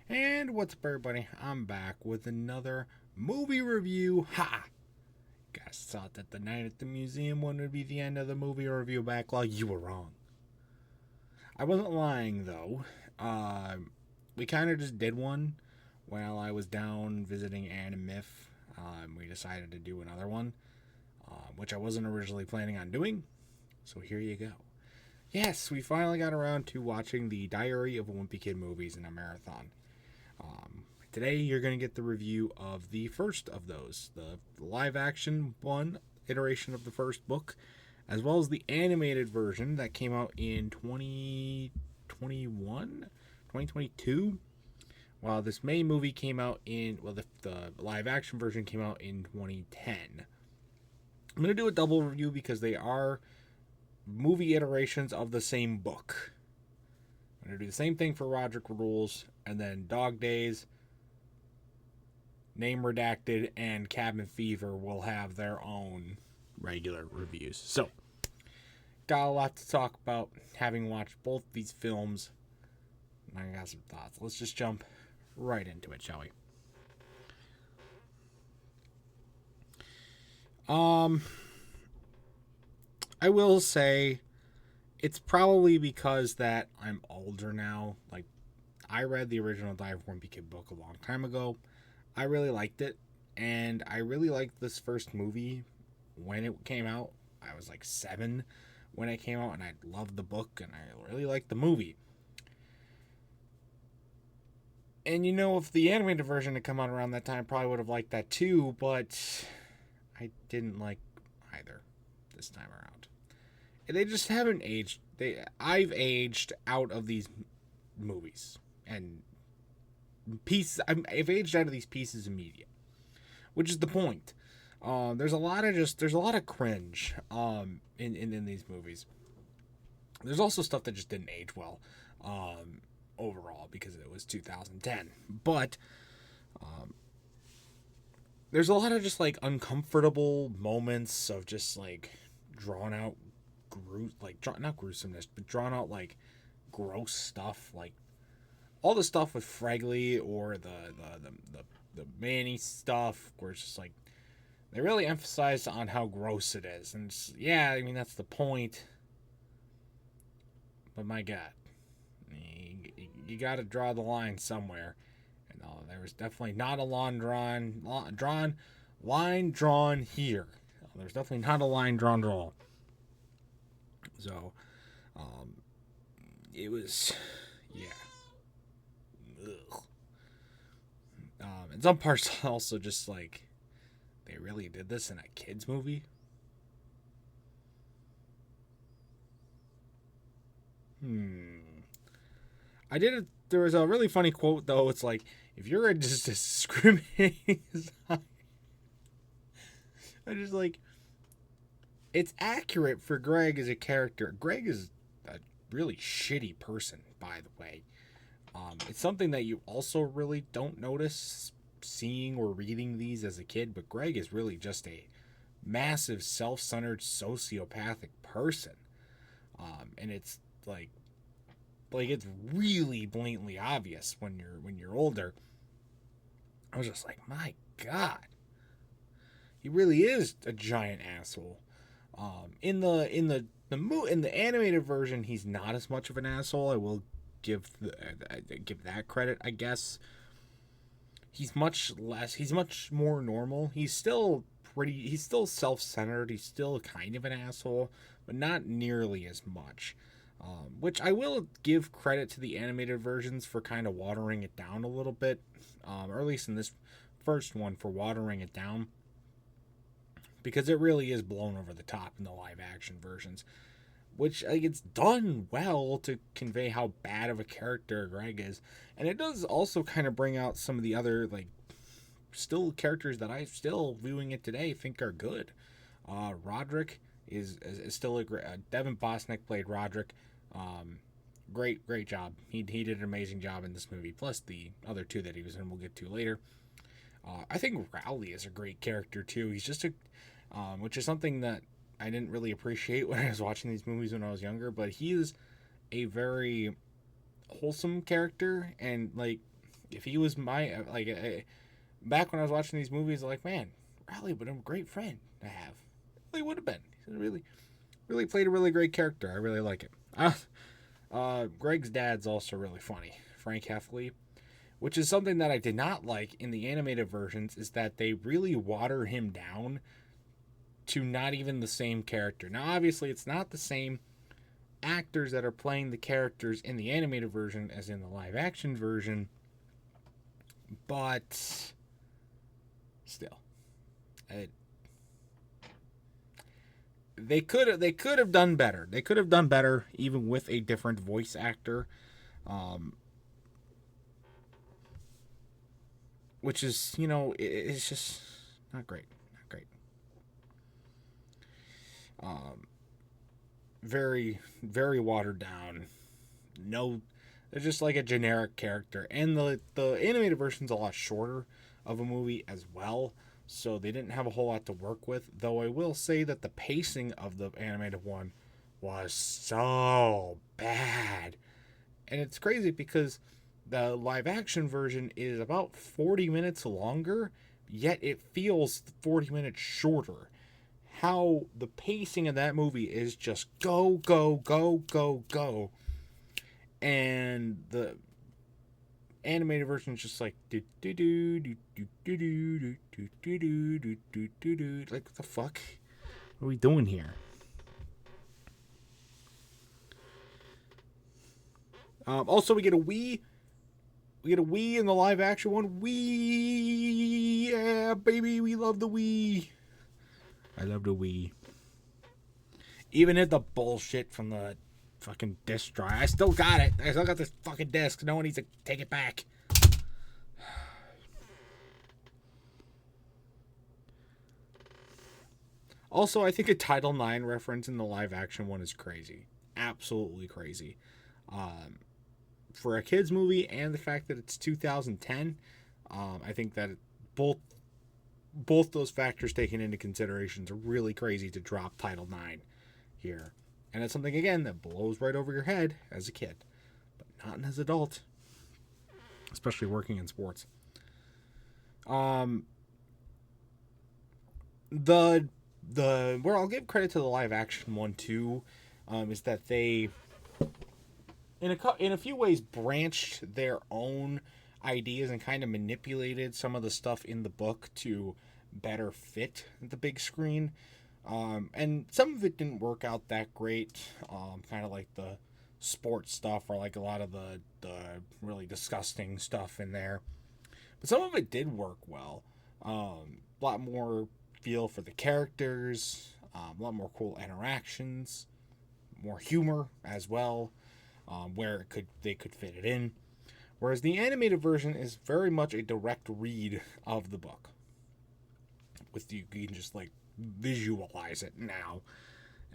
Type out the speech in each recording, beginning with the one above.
And what's up, everybody? I'm back with another movie review. Ha! Guys thought that the night at the museum one would be the end of the movie review backlog. You were wrong. I wasn't lying, though. We kind of just did one while I was down visiting LikunMiffery. We decided to do another one, which I wasn't originally planning on doing. So here you go. Yes, we finally got around to watching the Diary of a Wimpy Kid movies in a marathon. Today, you're going to get the review of the first of those, the live-action one iteration of the first book, as well as the animated version that came out in 2022. While this May movie came out in, the live-action version came out in 2010. I'm going to do a double review because they are movie iterations of the same book. I'm going to do the same thing for Roderick Rules, and then Dog Days, Name Redacted, and Cabin Fever will have their own regular reviews. So, got a lot to talk about having watched both these films. And I got some thoughts. Let's just jump right into it, shall we? I will say it's probably because that I'm older now. Like, I read the original Diary of a Wimpy Kid book a long time ago. I really liked it, and I really liked this first movie when it came out. I was like 7 when it came out, and I loved the book, and I really liked the movie. And if the animated version had come out around that time, I probably would have liked that too, but I didn't like either this time around. And they just haven't aged. I've aged out of these movies, and I've aged out of these pieces of media, which is the point. There's a lot of cringe in these movies. There's also stuff that just didn't age well overall because it was 2010. But there's a lot of just like uncomfortable moments of just like drawn out not gruesomeness, but drawn out like gross stuff, like all the stuff with Fregley or the Manny stuff, where it's just like they really emphasize on how gross it is, and that's the point. But my God, you got to draw the line somewhere, and there was definitely not a line drawn here. There's definitely not a line drawn at all. So, it was, yeah. Ugh. And some parts also just like, they really did this in a kid's movie? There was a really funny quote, though. It's like, if you're just discriminating, I just like, it's accurate for Greg as a character. Greg is a really shitty person, by the way. It's something that you also really don't notice seeing or reading these as a kid, but Greg is really just a massive self-centered sociopathic person. And it's like it's really blatantly obvious when you're older. I was just like, my God, he really is a giant asshole. In the animated version, he's not as much of an asshole. I will give that credit, I guess. He's much more normal. He's still self-centered. He's still kind of an asshole, but not nearly as much. Which I will give credit to the animated versions for kind of watering it down a little bit, or at least in this first one for watering it down, because it really is blown over the top in the live-action versions, which it's done well to convey how bad of a character Greg is. And it does also kind of bring out some of the other, like, still characters that I still, viewing it today, think are good. Roderick is still a great... Devin Bosnick played Roderick. Great job. He did an amazing job in this movie, plus the other two that he was in we'll get to later. I think Rowley is a great character, too. He's just which is something that I didn't really appreciate when I was watching these movies when I was younger, but he is a very wholesome character, and like If he was my, back when I was watching these movies, like, man, Raleigh would have been a great friend to have. Really would have been. He's really played a really great character. I really like it. Greg's dad's also really funny, Frank Heffley, which is something that I did not like in the animated versions, is that they really water him down to not even the same character. Now, obviously, it's not the same actors that are playing the characters in the animated version as in the live action version, but still, they could have done better. They could have done better even with a different voice actor, which is, it's just not great. Not great. Very, very watered down. No, they're just like a generic character. And the animated version's a lot shorter of a movie as well, so they didn't have a whole lot to work with. Though I will say that the pacing of the animated one was so bad. And it's crazy because the live action version is about 40 minutes longer, yet it feels 40 minutes shorter. How the pacing of that movie is just go, go, go, go, go. And the animated version is just like do do do do do do do do do do do do do. Like, what the fuck? What are we doing here? Also, we get a Wii. We get a Wii in the live action one. Wii, yeah, baby, we love the Wii. I love the Wii. Even if the bullshit from the fucking disc drive, I still got it. I still got this fucking disc. No one needs to take it back. Also, I think a Title IX reference in the live action one is crazy. Absolutely crazy. For a kids movie and the fact that it's 2010, I think that both those factors taken into consideration are really crazy to drop Title IX here. And it's something, again, that blows right over your head as a kid, but not as an adult, especially working in sports. Where I'll give credit to the live action one too, is that they, in a few ways, branched their own ideas and kind of manipulated some of the stuff in the book to better fit the big screen. And some of it didn't work out that great, kind of like the sports stuff or like a lot of the really disgusting stuff in there. But some of it did work well. A lot more feel for the characters, a lot more cool interactions, more humor as well, where they could fit it in. Whereas the animated version is very much a direct read of the book. You can just like visualize it now,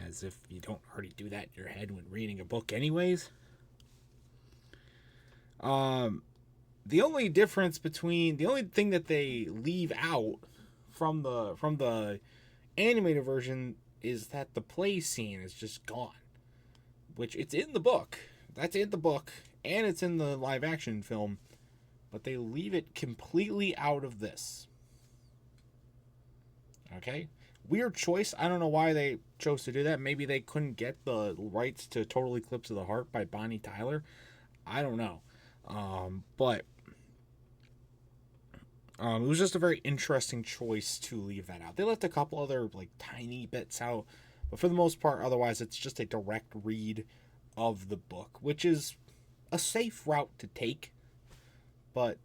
as if you don't already do that in your head when reading a book anyways. The only thing that they leave out from the animated version is that the play scene is just gone, which it's in the book. That's in the book, and it's in the live action film, but they leave it completely out of this. Okay? Weird choice. I don't know why they chose to do that. Maybe they couldn't get the rights to Total Eclipse of the Heart by Bonnie Tyler. I don't know. But it was just a very interesting choice to leave that out. They left a couple other like tiny bits out, but for the most part, otherwise, it's just a direct read of the book, which is a safe route to take. But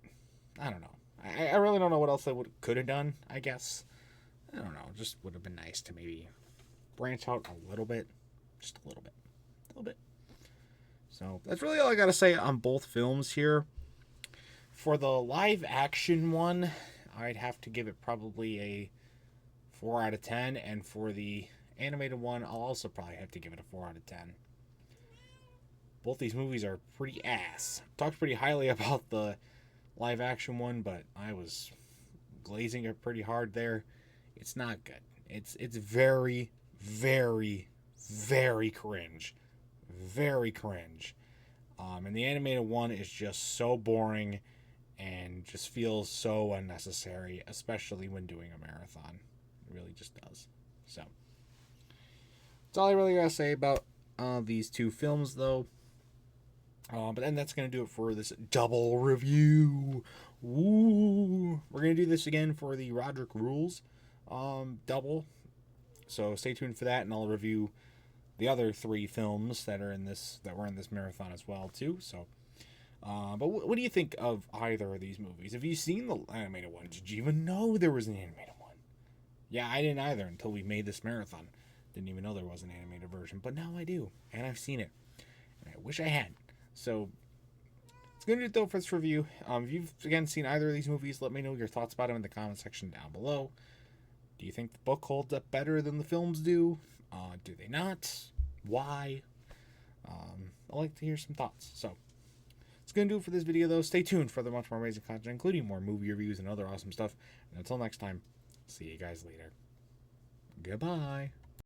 I don't know. I really don't know what else they could have done, I guess. I don't know. Just would have been nice to maybe branch out a little bit. Just a little bit. A little bit. So that's really all I got to say on both films here. For the live action one, I'd have to give it probably a 4 out of 10. And for the animated one, I'll also probably have to give it a 4 out of 10. Both these movies are pretty ass. Talked pretty highly about the live action one, but I was glazing it pretty hard there. It's not good. It's very, very, very cringe. Very cringe. And the animated one is just so boring and just feels so unnecessary, especially when doing a marathon. It really just does. So that's all I really gotta say about these two films, though. But then that's going to do it for this double review. Woo! We're going to do this again for the Roderick Rules double. So stay tuned for that, and I'll review the other 3 films that were in this marathon as well too. So, but what do you think of either of these movies? Have you seen the animated one? Did you even know there was an animated one? Yeah, I didn't either until we made this marathon. Didn't even know there was an animated version, but now I do, and I've seen it. And I wish I had. So, it's going to do it, though, for this review. If you've, again, seen either of these movies, let me know your thoughts about them in the comment section down below. Do you think the book holds up better than the films do? Do they not? Why? I'd like to hear some thoughts. So, it's going to do it for this video, though. Stay tuned for the much more amazing content, including more movie reviews and other awesome stuff. And until next time, see you guys later. Goodbye.